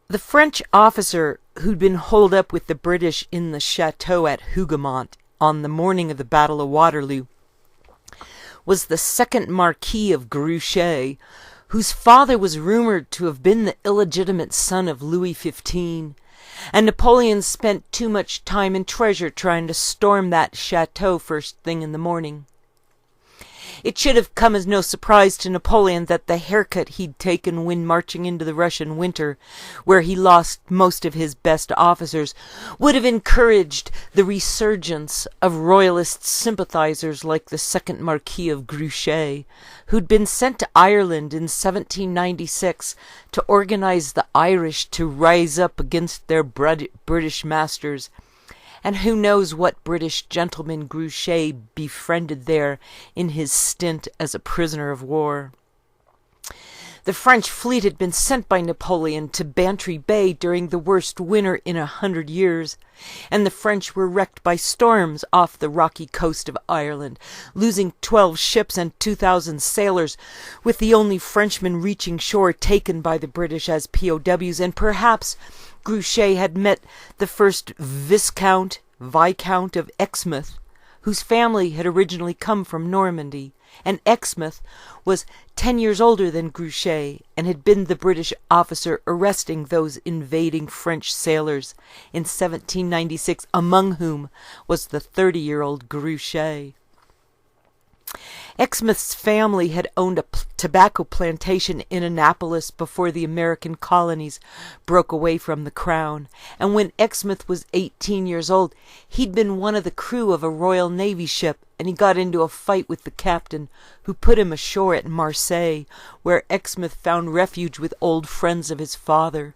The French officer who'd been holed up with the British in the chateau at Hougoumont on the morning of the Battle of Waterloo was the second Marquis of Grouchy, whose father was rumoured to have been the illegitimate son of Louis XV, and Napoleon spent too much time and treasure trying to storm that chateau first thing in the morning. It should have come as no surprise to Napoleon that the haircut he'd taken when marching into the Russian winter, where he lost most of his best officers, would have encouraged the resurgence of royalist sympathizers like the second Marquis of Grouchy, who'd been sent to Ireland in 1796 to organize the Irish to rise up against their British masters. And who knows what British gentleman Grouchy befriended there in his stint as a prisoner of war. The French fleet had been sent by Napoleon to Bantry Bay during the worst winter in 100 years, and the French were wrecked by storms off the rocky coast of Ireland, losing 12 ships and 2,000 sailors, with the only Frenchmen reaching shore taken by the British as POWs, and perhaps Grouchy had met the first Viscount of Exmouth, whose family had originally come from Normandy, and Exmouth was 10 years older than Grouchy, and had been the British officer arresting those invading French sailors in 1796, among whom was the 30-year-old Grouchy. Exmouth's family had owned a tobacco plantation in Annapolis before the American colonies broke away from the Crown, and when Exmouth was 18 years old, he'd been one of the crew of a Royal Navy ship, and he got into a fight with the captain, who put him ashore at Marseille, where Exmouth found refuge with old friends of his father.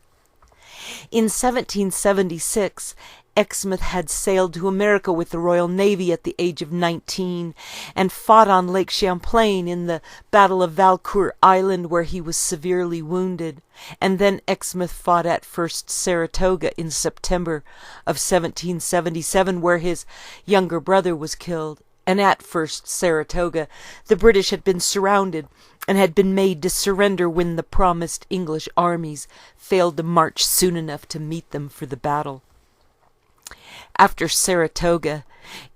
In 1776, Exmouth had sailed to America with the Royal Navy at the age of 19, and fought on Lake Champlain in the Battle of Valcourt Island, where he was severely wounded, and then Exmouth fought at first Saratoga in September of 1777, where his younger brother was killed. And at first Saratoga, the British had been surrounded, and had been made to surrender when the promised English armies failed to march soon enough to meet them for the battle. After Saratoga,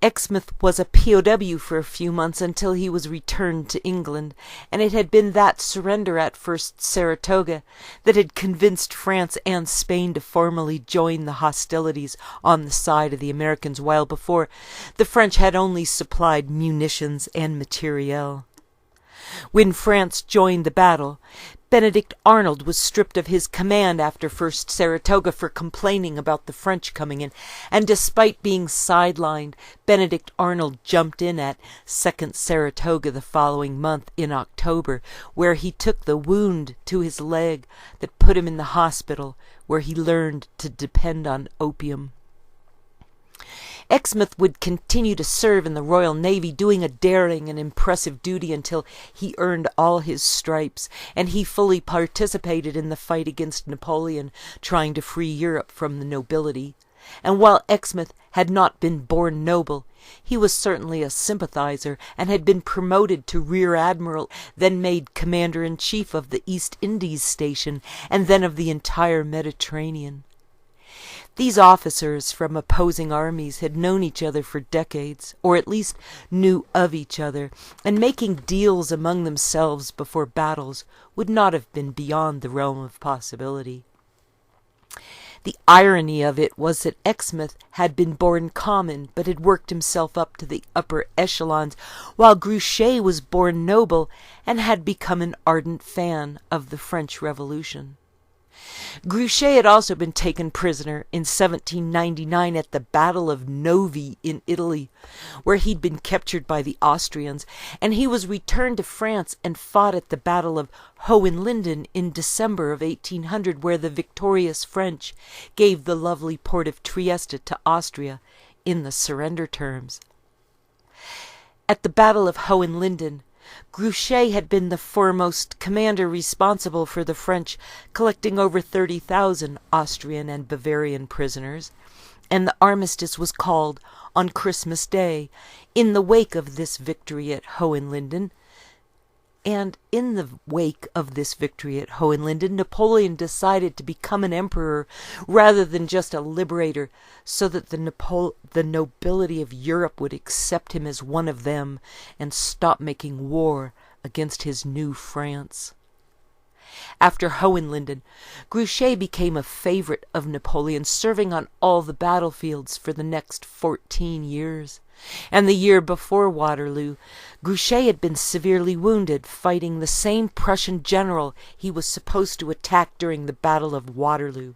Exmouth was a POW for a few months until he was returned to England, and it had been that surrender at first Saratoga that had convinced France and Spain to formally join the hostilities on the side of the Americans, while before the French had only supplied munitions and materiel. When France joined the battle, Benedict Arnold was stripped of his command after first Saratoga for complaining about the French coming in, and despite being sidelined, Benedict Arnold jumped in at second Saratoga the following month in October, where he took the wound to his leg that put him in the hospital, where he learned to depend on opium. Exmouth would continue to serve in the Royal Navy, doing a daring and impressive duty until he earned all his stripes, and he fully participated in the fight against Napoleon, trying to free Europe from the nobility. And while Exmouth had not been born noble, he was certainly a sympathizer, and had been promoted to Rear Admiral, then made Commander-in-Chief of the East Indies Station, and then of the entire Mediterranean. These officers from opposing armies had known each other for decades, or at least knew of each other, and making deals among themselves before battles would not have been beyond the realm of possibility. The irony of it was that Exmouth had been born common, but had worked himself up to the upper echelons, while Grouchy was born noble and had become an ardent fan of the French Revolution. Grouchy had also been taken prisoner in 1799 at the Battle of Novi in Italy, where he'd been captured by the Austrians, and he was returned to France and fought at the Battle of Hohenlinden in December of 1800, where the victorious French gave the lovely port of Trieste to Austria in the surrender terms. At the Battle of Hohenlinden, Grouchy had been the foremost commander responsible for the French collecting over 30,000 Austrian and Bavarian prisoners, and the armistice was called on Christmas Day. In the wake of this victory at Hohenlinden, And in the wake of this victory at Hohenlinden, Napoleon decided to become an emperor rather than just a liberator, so that the nobility of Europe would accept him as one of them and stop making war against his new France. After Hohenlinden, Grouchy became a favorite of Napoleon, serving on all the battlefields for the next 14 years. And the year before Waterloo, Grouchy had been severely wounded, fighting the same Prussian general he was supposed to attack during the Battle of Waterloo.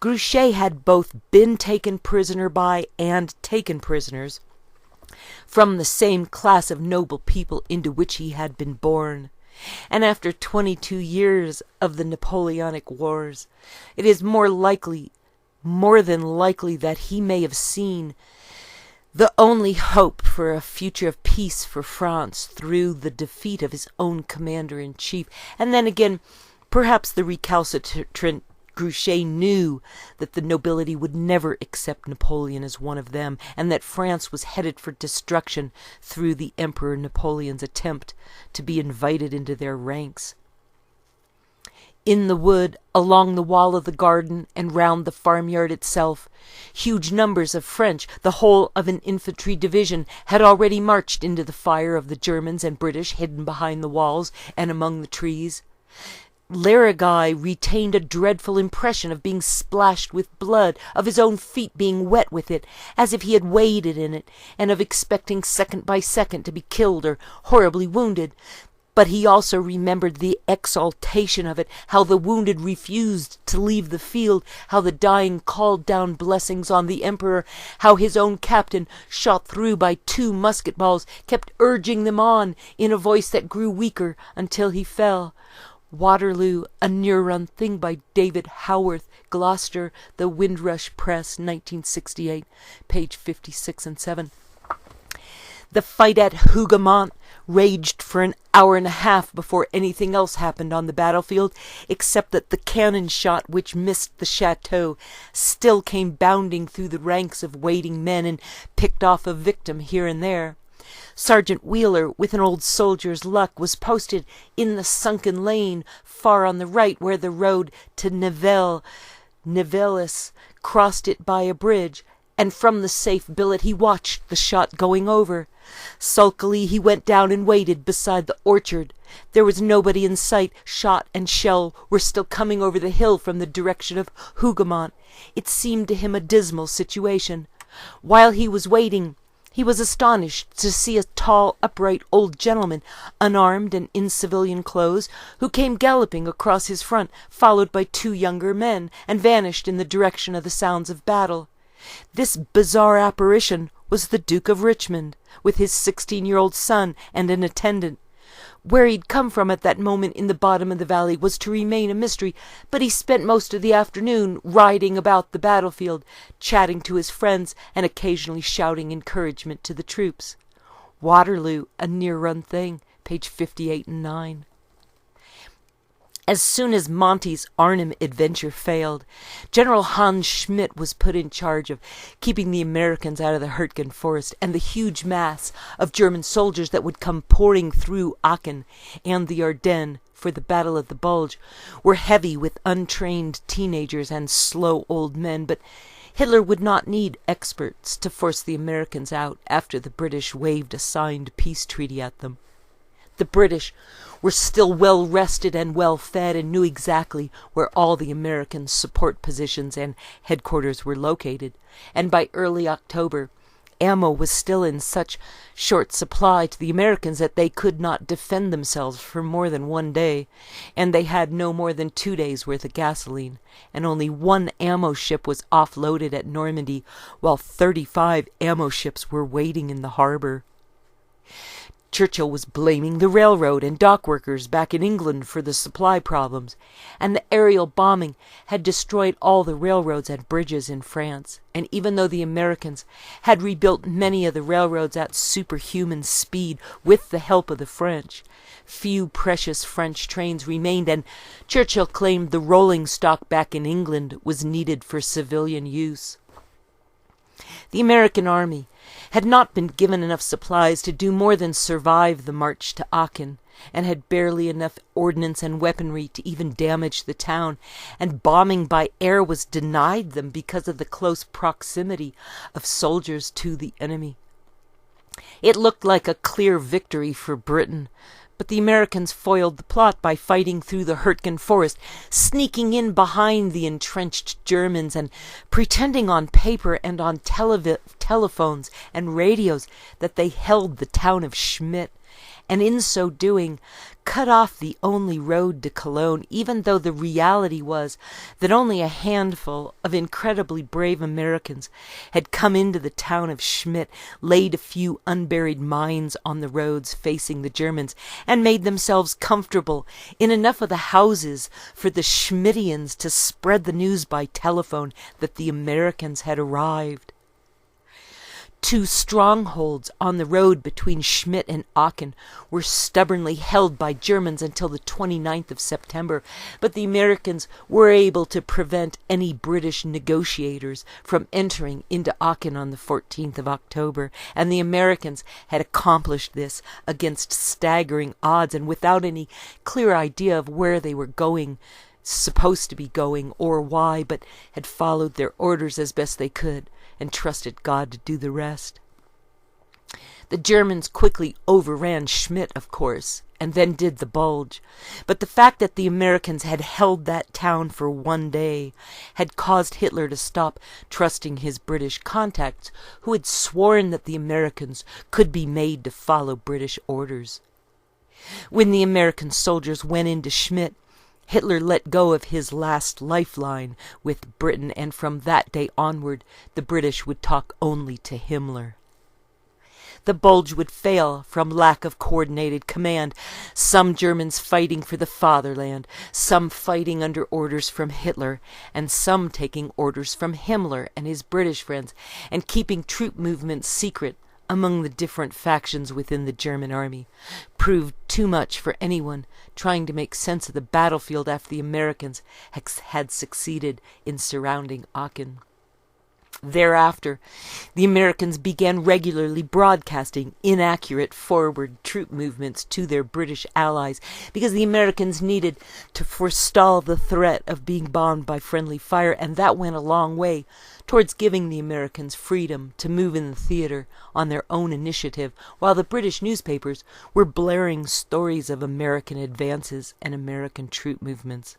Grouchy had both been taken prisoner by and taken prisoners from the same class of noble people into which he had been born. And after 22 years of the Napoleonic Wars, it is more than likely that he may have seen the only hope for a future of peace for France through the defeat of his own commander-in-chief. And then again, perhaps the recalcitrant Grouchy knew that the nobility would never accept Napoleon as one of them, and that France was headed for destruction through the Emperor Napoleon's attempt to be invited into their ranks. In the wood, along the wall of the garden, and round the farmyard itself, huge numbers of French, the whole of an infantry division, had already marched into the fire of the Germans and British hidden behind the walls and among the trees. Larragais retained a dreadful impression of being splashed with blood, of his own feet being wet with it, as if he had waded in it, and of expecting second by second to be killed or horribly wounded. But he also remembered the exaltation of it, how the wounded refused to leave the field, how the dying called down blessings on the emperor, how his own captain, shot through by 2 musket balls, kept urging them on in a voice that grew weaker until he fell. Waterloo, a near-run thing by David Howarth, Gloucester, The Windrush Press, 1968, page 56 and 7. The fight at Hougoumont raged for an hour and a half before anything else happened on the battlefield, except that the cannon shot which missed the chateau still came bounding through the ranks of waiting men and picked off a victim here and there. Sergeant Wheeler, with an old soldier's luck, was posted in the sunken lane far on the right, where the road to Nivelles crossed it by a bridge, and from the safe billet he watched the shot going over. Sulkily he went down and waited beside the orchard. There was nobody in sight. Shot and shell were still coming over the hill from the direction of Hougoumont. It seemed to him a dismal situation. While he was waiting, he was astonished to see a tall, upright old gentleman, unarmed and in civilian clothes, who came galloping across his front, followed by 2 younger men, and vanished in the direction of the sounds of battle. This bizarre apparition was the Duke of Richmond, with his 16-year-old son and an attendant. Where he'd come from at that moment in the bottom of the valley was to remain a mystery, but he spent most of the afternoon riding about the battlefield, chatting to his friends and occasionally shouting encouragement to the troops. Waterloo, a near-run thing, page 58 and 9. As soon as Monty's Arnhem adventure failed, General Hans Schmidt was put in charge of keeping the Americans out of the Hurtgen forest, and the huge mass of German soldiers that would come pouring through Aachen and the Ardennes for the Battle of the Bulge were heavy with untrained teenagers and slow old men, but Hitler would not need experts to force the Americans out after the British waved a signed peace treaty at them. The British were still well rested and well fed, and knew exactly where all the American support positions and headquarters were located, and by early October ammo was still in such short supply to the Americans that they could not defend themselves for more than 1 day, and they had no more than 2 days' worth of gasoline, and only 1 ammo ship was offloaded at Normandy, while 35 ammo ships were waiting in the harbor. Churchill was blaming the railroad and dock workers back in England for the supply problems, and the aerial bombing had destroyed all the railroads and bridges in France. And even though the Americans had rebuilt many of the railroads at superhuman speed with the help of the French, few precious French trains remained, and Churchill claimed the rolling stock back in England was needed for civilian use. The American army had not been given enough supplies to do more than survive the march to Aachen, and had barely enough ordnance and weaponry to even damage the town, and bombing by air was denied them because of the close proximity of soldiers to the enemy. It looked like a clear victory for Britain, but the Americans foiled the plot by fighting through the Hurtgen forest, sneaking in behind the entrenched Germans and pretending on paper and on telephones and radios that they held the town of Schmidt, and in so doing cut off the only road to Cologne, even though the reality was that only a handful of incredibly brave Americans had come into the town of Schmidt, laid a few unburied mines on the roads facing the Germans, and made themselves comfortable in enough of the houses for the Schmittians to spread the news by telephone that the Americans had arrived. 2 strongholds on the road between Schmidt and Aachen were stubbornly held by Germans until the 29th of September, but the Americans were able to prevent any British negotiators from entering into Aachen on the 14th of October, and the Americans had accomplished this against staggering odds and without any clear idea of where they were supposed to be going, or why, but had followed their orders as best they could and trusted God to do the rest. The Germans quickly overran Schmidt, of course, and then did the Bulge, but the fact that the Americans had held that town for 1 day had caused Hitler to stop trusting his British contacts, who had sworn that the Americans could be made to follow British orders. When the American soldiers went into Schmidt, Hitler let go of his last lifeline with Britain, and from that day onward the British would talk only to Himmler. The Bulge would fail from lack of coordinated command, some Germans fighting for the fatherland, some fighting under orders from Hitler, and some taking orders from Himmler and his British friends, and keeping troop movements secret among the different factions within the German army, proved too much for anyone trying to make sense of the battlefield after the Americans had succeeded in surrounding Aachen. Thereafter, the Americans began regularly broadcasting inaccurate forward troop movements to their British allies because the Americans needed to forestall the threat of being bombed by friendly fire, and that went a long way towards giving the Americans freedom to move in the theater on their own initiative, while the British newspapers were blaring stories of American advances and American troop movements.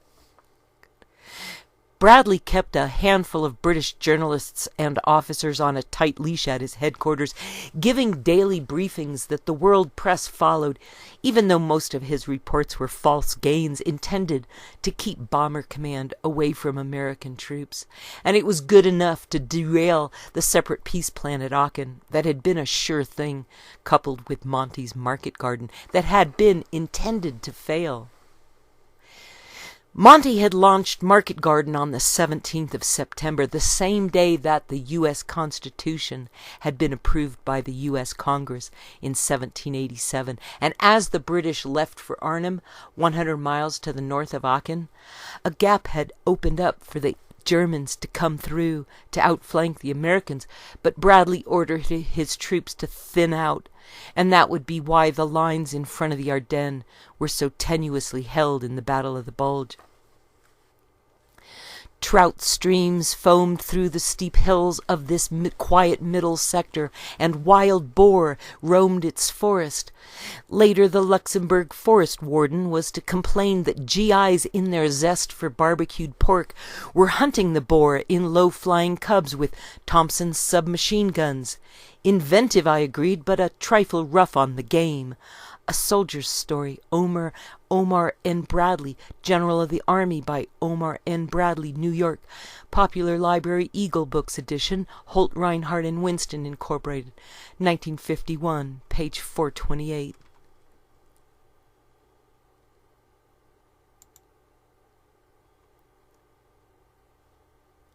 Bradley kept a handful of British journalists and officers on a tight leash at his headquarters, giving daily briefings that the world press followed, even though most of his reports were false gains intended to keep Bomber Command away from American troops. And it was good enough to derail the separate peace plan at Aachen that had been a sure thing, coupled with Monty's market garden that had been intended to fail. Monty had launched Market Garden on the 17th of September, the same day that the U.S. Constitution had been approved by the U.S. Congress in 1787, and as the British left for Arnhem, 100 miles to the north of Aachen, a gap had opened up for the Germans to come through to outflank the Americans, but Bradley ordered his troops to thin out, and that would be why the lines in front of the Ardennes were so tenuously held in the Battle of the Bulge. Trout streams foamed through the steep hills of this quiet middle sector, and wild boar roamed its forest. Later, the Luxembourg forest warden was to complain that GIs in their zest for barbecued pork were hunting the boar in low-flying cubs with Thompson's submachine guns. Inventive, I agreed, but a trifle rough on the game. A Soldier's Story, Omar N. Bradley, General of the Army, by Omar N. Bradley, New York. Popular Library Eagle Books edition, Holt, Reinhardt, and Winston, Incorporated, 1951, page 428.